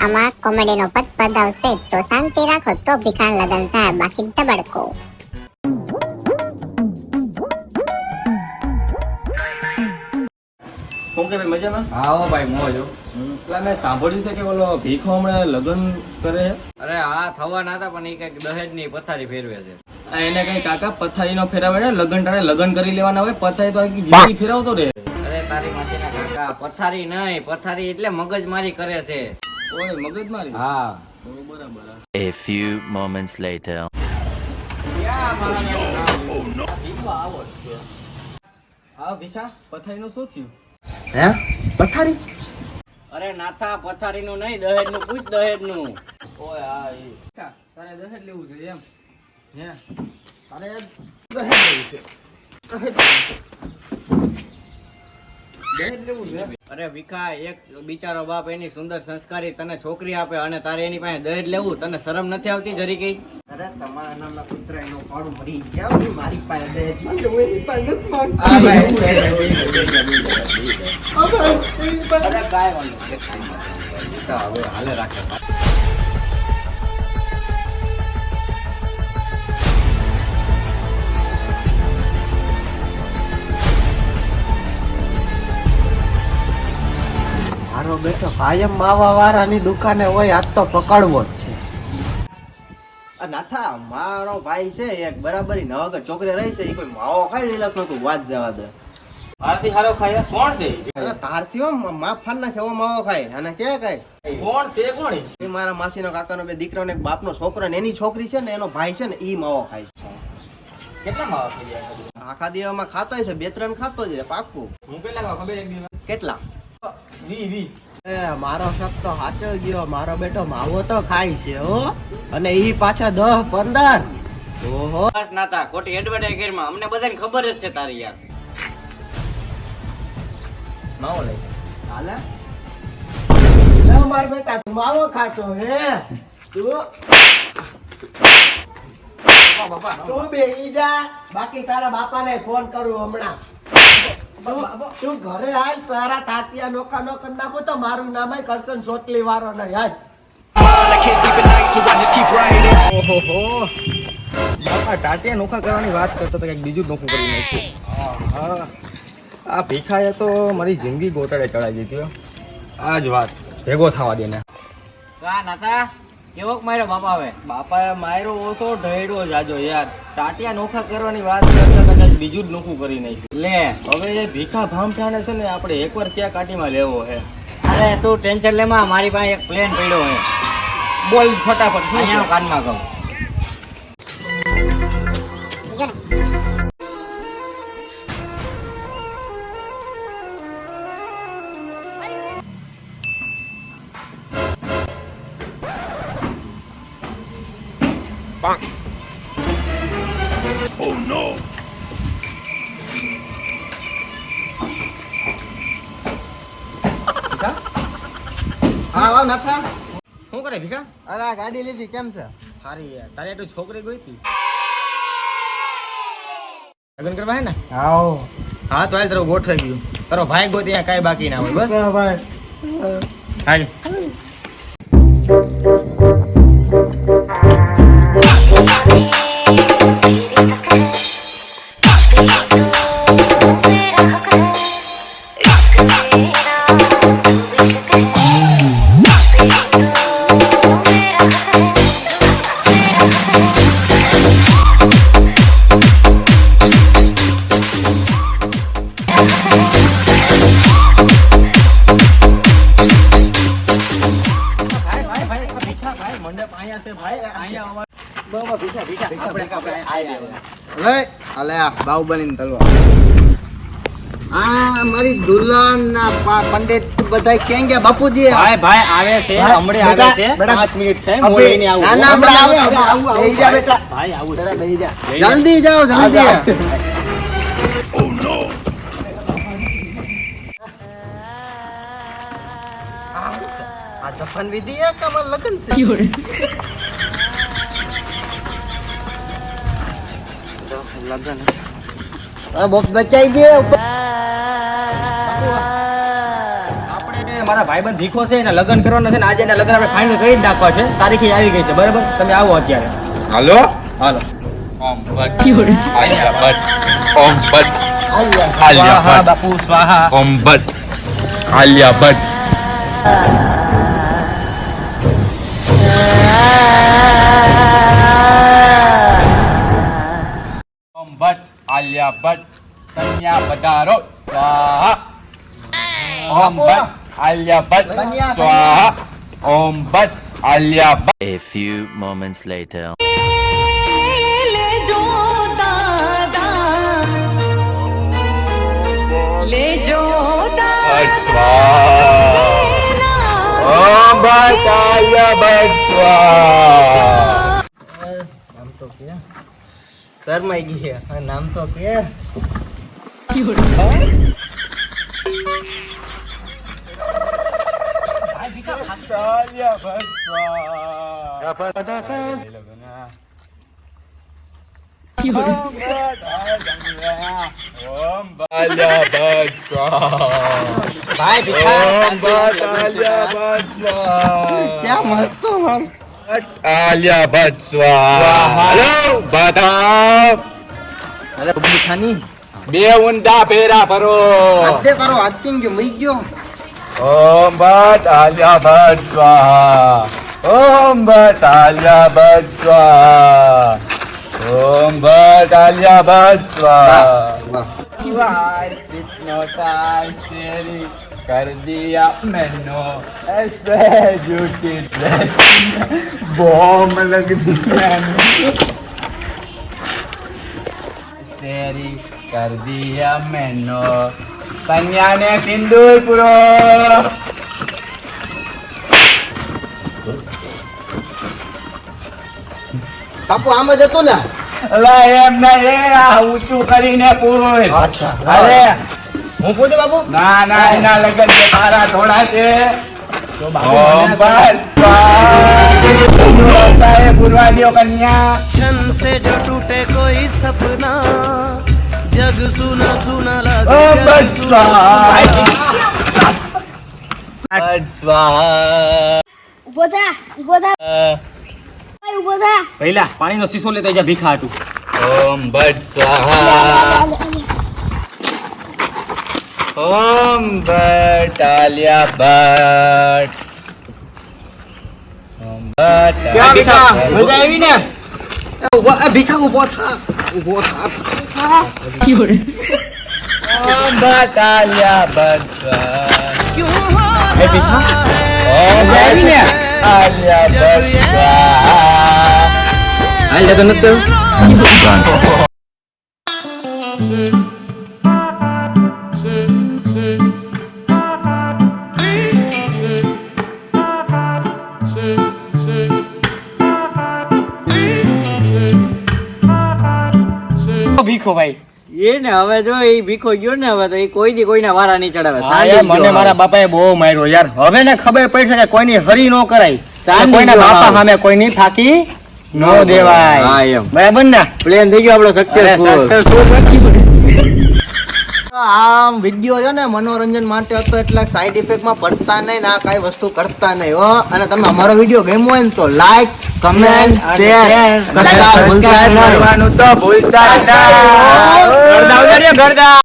આમાં કોમેડીનો પદ આવશે તો શાંતિ રાખો તો ભીખાન લગન થાય, બાકી ધબડકો. શું કે ભાઈ મજામાં? હા હો ભાઈ મોજ હો. એટલે મેં સાંભળ્યું છે કે બોલો ભીખો હમણાં લગ્ન કરે છે. અરે હા થવાના હતા પણ એ કઈક દહેજ ની પથારી ફેરવે છે. એને કઈ કાકા પથારીનો ફેરાવે ને લગ્ન ટાણે લગ્ન કરી લેવાના હોય, પથારી તો આખી જિંદગી ફેરવતો રહે. અરે તારી માસીના કાકા પથારી નહીં, પથારી એટલે મગજમારી કરે છે. ઓય મગજ મારી. હા તો બરાબર. A few moments later. હા ભીખા પથારીનું શું થયું? હે પથારી? અરે નાથા પથારી નું નહીં, દહેજ નું પૂછ, દહેજ નું. ઓય હા એ તારે દહેજ લેવું છે એમ? હે તારે દહેજ લેવું છે? અરે વિખા એક બિચારો બાપ એની સુંદર સંસ્કારી તને છોકરી આપે અને તારે એની પાસે દહેજ લેવું, તને શરમ નથી આવતી જરી કઈ? અરે તમારા નામના પુત્ર એનો પાડું મરી ગયા ને મારી પાસે દહેજ માંગે હું એની પાસે નથી માંગતો. અરે કાંઈ વાંધો નહીં. હવે હાલે રાખે. મારો બેટો કાયમ માવા વાળાની દુકાને હોય, આજ તો પકડવો જ છે. આ નાથા મારો ભાઈ છે એક બરાબર નવગર છોકરી રહી છે, એ કોઈ માવો ખાઈ લેલા નતું, વાત જવા દે. આરતી હારો ખાય કોણ છે? અરે તારથી હો મા ફાન ના કેવો માવો ખાય અને કે ખાય કોણ છે? કોણ એ મારા માસીનો કાકાનો બે દીકરો ને એક બાપનો છોકરો ને એની છોકરી છે ને એનો ભાઈ છે ને ઈ માવો ખાય છે. કેટલા માવા થઈ ગયા? આખા દિવસમાં ખાતો છે, 2-3 ખાતો છે પાક્કું. હું કેટલા ખાવ ખબર એક દિવસ? કેટલા? 20. એ મારો શક તો સાચો ગયો, મારો બેટો માવો તો ખાય છે હો, અને ઈ પાછા 10-15. ઓહો બસ નાથા ખોટી એડવર્ટાઈઝ કરીમાં અમને બધાને ખબર જ છે તારી યાર. માવો લઈ હાલે લે માર બેટા તું માવો ખાશો હે? તું બેહી જા, બાકી તારા બાપાને ફોન કરું હમણાં. તું ઘરે હાલ, તારા તાટિયા નોખા નો કરી નાખો તો મારું નામ કરશન સોટલી વાળો ને યાદ. ઓહો બાપા ટાટિયા નોખા કરવાની વાત કરતો તો કંઈક બીજું જ નોખું કરી નાખ્યું. આ ભીખાએ તો મારી જિંદગી ગોટાળે ચડાવી દીધી હો. આ જ વાત ભેગો થવા દે ને. કા નાથા કેવોક માર્યો બાપા હવે? બાપાએ માયરો ઓછો ઢળ્યો જાજો યાર. ટાટિયા નોખા કરવાની વાત કરતા તો કંઈક બીજું જ નોખું કરી નાખ્યું. લે હવે એ ભીખા ભામઠાને છે ને આપણે એકવાર ક્યાં કાટીમાં લેવો હે. અરે તું ટેન્શન લેમાં, મારી પાસે એક પ્લેન પડ્યો હે. બોલ ફટાફટ. અહીંયા કાનમાં કહું. હા હા નાથા. શું કરે ભીખા? અરે આ ગાડી લીધી કેમ છે? હારી યાર તારે એટલું છોકરી ગઈ હતી લગ્ન કરવા હે ને? આવો હા તો હાલ તારો ગોઠવાઈ ગયું. તારો ભાઈ ગો ત્યાં કાંઈ બાકી ના હોય બસ. ભાઈ હાલ બાહુબલી તલવાર આ મારી દુલ્હન ના પંડિત બધા કેમ ગયા બાપુજી? ભાઈ ભાઈ આવે છે, હમણે આવે છે. 5 મિનિટ થાય, હું લઈને આવું. ના ના હમણાં આવું બેહી જા બેટા, ભાઈ આવું છે. બેહી જા, જલ્દી જાઓ જલ્દી. આ દફન વિધિ છે કે અમાર લગ્ન છે? લગ્ન બોક્સ બચાઈ ગયો. આપણે મારા ભાઈબંધ ભીખો છે એના લગ્ન કરવાના છે ને આજે એના લગ્ન આપણે ફાઇનલ કરી જ નાખવા છે. તારીખે આવી ગઈ છે બરાબર. તમે આવો અત્યારે. હાલો હાલો. ઓમ ભટ્ટ આલિયા ભટ્ટ ઓમ ભટ્ટ આલિયા સ્વાહા ભટ્ટ બાપુ સ્વાહા. ઓમ ભટ્ટ આલિયા ભટ્ટ ઓમ ભટ્ટ આલિયા ભટ્ટ કન્યા પધારો સ્વાહા ઓમ ભટ્ટ આલિયા ભટ્ટ સ્વાહા ઓમ Bhatt Alia Bhatt. A few moments later. Bhatt સ્વાહા ઓમ ભટ્ટ આલિયા ભટ્ટ સ્વાહા. નામ તો કે શરમાઈ ગઈ છે. હવે નામ તો કે આલિયા ભટ્ટ સ્વાહા. ઓમ આલિયા ભટ્ટ સ્વાહા. ભાઈ ભીખા. ઓમ ભટ્ટ આલિયા ભટ્ટ સ્વાહા. ક્યાં મસ્ત માલ. ભટ્ટ આલિયા ભટ્ટ સ્વાહા. હલો બધા અરે ઉભી ખાની બે ઊંધા ફેરા ભરો. હાથે કરો હાથ કેમ કે મરી ગયો. ઓમ ભટ્ટ આલિયા ભટ્ટ સ્વાહા. ઓમ ભટ્ટ આલિયા ભટ્ટ સ્વાહા. ઓમ ભટ્ટ આલિયા ભટ્ટ સ્વાહા. कितनो टाइम तेरी कर दिया मैंने ऐसे ब्यूटी ड्रेस बॉम्ब लग दिया तेरी कर दिया मैंने कन्या ने सिंदूर पुरो. બાપુ આમ જ હતો ને. અલા એમ ના એ આ ઊંચું કરીને પૂરું. અચ્છા અરે હું પોતે બાપુ. ના ના એના લગન છે તારા થોડા છે. તો બાપુ ઓમ મને ભટ્ટ સ્વાહા. એ પૂર્વાદીઓ કન્યા क्षण से जो टूटे कोई सपना जग सुना सुना लगे ઓમ जग ભટ્ટ सुना સ્વાહા. ભટ્ટ સ્વાહા. ઉભો થા ઉભો થા ઉભો થા. પહેલા પાણીનો શીશો લેતા જા ભીખા હાટુ. ઓમ ભટ્ટ સ્વાહા. ઓમ ભટ્ટ આલિયા ભટ્ટ. ઓમ ભટ્ટ કેવા ભીખા મજા આવી ને? ભીખા ઉભો થા. ઉભો થા. ઓમ ભટ્ટ આલિયા ભટ્ટ સ્વાહા. क्यों हो એ ભીખા ઓમ મજા આવી ને? આલિયા ભટ્ટ સ્વાહા. હાલ જતો નતો. ભીખો ભાઈ એ ને હવે જો એ ભીખો ગયો ને હવે તો એ કોઈ દી કોઈના વારા નહીં ચડાવે. હા સાંડી યાર, ગયો મને હવે. મારા બાપાએ બહુ માર્યો યાર. હવે ને ખબર પડશે કે કોઈની હરી નો કરાય. ચાંદી કોઈના ગયો બાપા હાવ. સામે કોઈની ફાકી નો દેવાય. હા, એમ. બરાબર ને? પ્લેન થઈ ગયો આપણો સક્સેસફુલ. આમ વિડીયો રહ્યો ને મનોરંજન માટે હતો એટલે સાઈડ ઇફેક્ટમાં પડતા નહીં ને આ કાંઈ વસ્તુ કરતા નહીં હો. અને તમે અમારો વિડીયો ગમ્યો હોય ને તો લાઈક કમેન્ટ શેર કરતા ભૂલતા નહીં. કરવાનું તો ભૂલતા ના. ગરદા ઉડાડ્યો, ગરદા.